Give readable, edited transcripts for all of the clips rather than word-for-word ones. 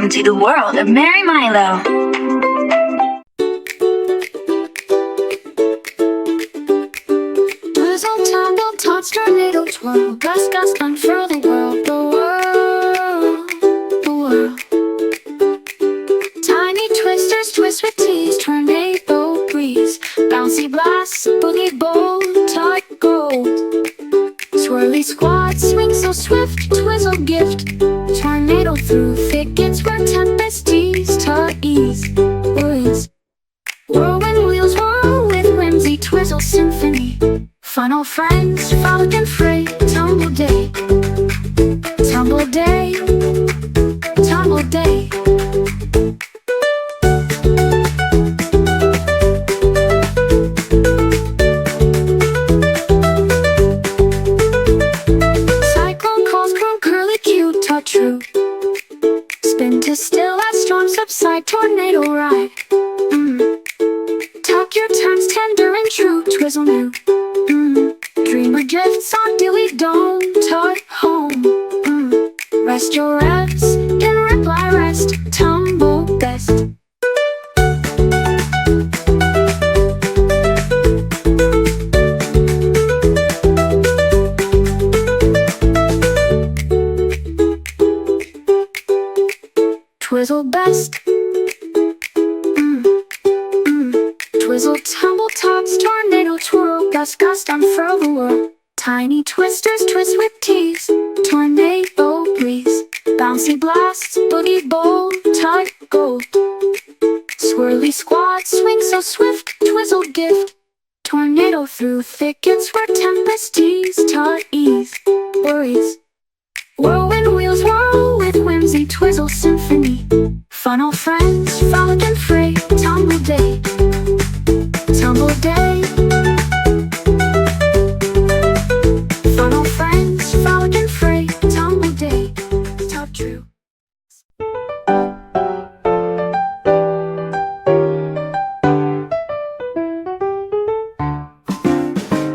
Welcome to the world of Mary Milo. Twizzle Tumble Tot, tornado twirl, gust gust unfurl the world, the world, the world. Tiny twisters twist with tease, tornado breeze, bouncy blasts, boogie bolt, tot gold. Swirly squad, swing so swift, twizzle gift, tornado through thickets where tempest tease, tot ease, words. Whirlwind wheels whirl with whimsy, twizzle symphony. Funnel friends, frolic and fray, tumble day, tumble day, tumble day. Cyclone calls groom curly cute, tot true. Spin to still as storms subside, tornado ride. Tuck your turns tender and true, twizzle new. Dreamer drifts on dilly dome, tot home. Rest your revs, in reply rest, tumble best. Twizzle best. Twizzle tumble tots, tornado twirl, gust gust unfurl the world. Tiny twisters twist with tease, tornado breeze, bouncy blasts, boogie bolt, tot gold. Swirly squad, swing so swift, twizzle gift, tornado through thickets where tempest tease, tot ease, worries. Whirlwind wheels whirl with whimsy, twizzle symphony. Funnel friends, frolic and fray, tumble day, tumble day. Funnel friends, frolic and fray, tumble day, tot true.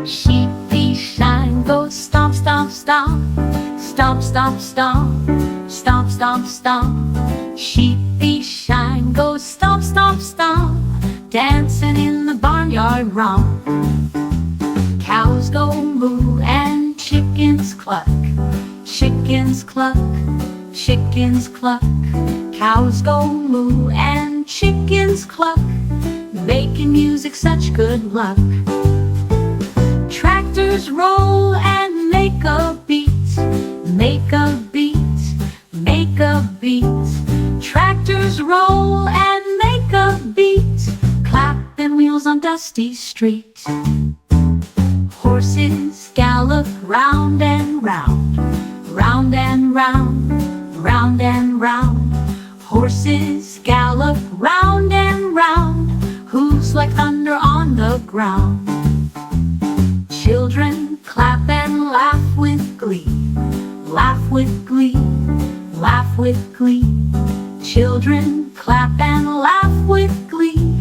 Sheepy shine, go stomp, stomp, stomp, stomp, stomp, stomp, stomp, stomp, stomp. Sheepy shine, go stomp, stomp, stomp, dancing in the barnyard romp. Cows go moo and chickens cluck, chickens cluck, chickens cluck. Cows go moo and chickens cluck, making music such good luck. Tractors roll and make a beat, make a beat, make a beat. Tractors roll and make a beat, clapping wheels on dusty street. Horses gallop round and round, round and round, round and round. Horses gallop round and round, hooves like thunder on the ground. Children clap and laugh with glee, laugh with glee, laugh with glee. Children clap and laugh with glee,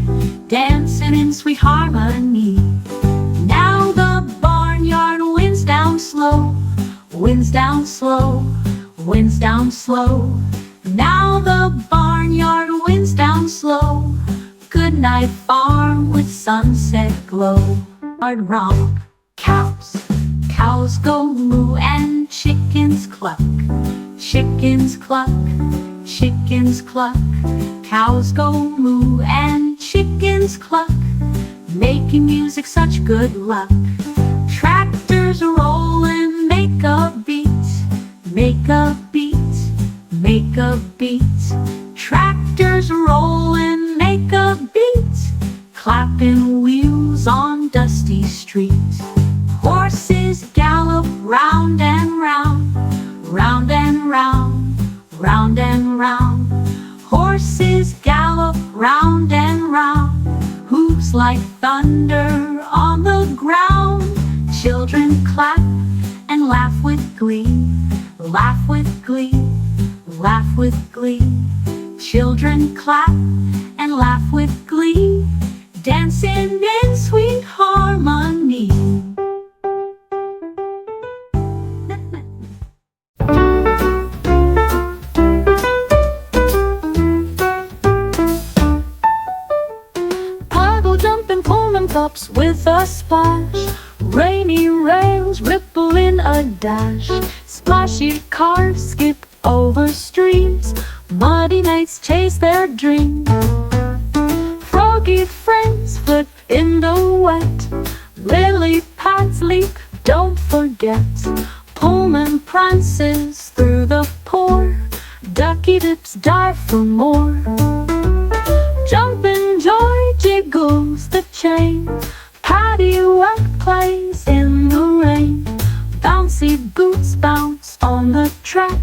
dancing in sweet harmony. Now the barnyard winds down slow, winds down slow, winds down slow. Now the barnyard winds down slow. Good night farm with sunset glow. Hard romp. Cows go moo and chickens cluck, chickens cluck, chickens cluck. Cows go moo and chickens cluck, making music such good luck. Tractors roll and make a beat, make a beat, make a beat. Tractors roll and make a beat, clapping wheels on dusty street. Horses gallop round and round, round and round, round and round. Horses gallop round and round, hooves like thunder on the ground. Children clap and laugh with glee, laugh with glee, laugh with glee. Children clap and laugh with glee, dancing in sweet harmony. drops with a splash. Rainy rails ripple in a dash. Splashy cars skip over streams. Muddy nights chase their dreams. Froggy friends flip in the wet. Lily pads leap, don't forget. Pullman prances through the pour. Ducky dips dive for more. Jumpin' joy jiggles the chain. Paddywhack plays in the rain. Bouncy boots bounce on the track.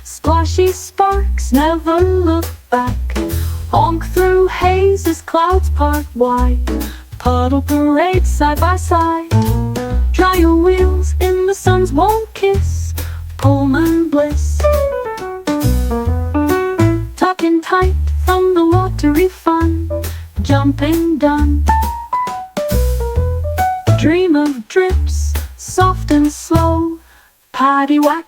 Splashy sparks never look back. Honk through haze as clouds part wide. Puddle parade side by side. Dry your wheels in the sun's warm kiss. Pullman bliss. Tucking tight from the watery fun. Jumping done. Dream of drips, soft and slow. Paddywhack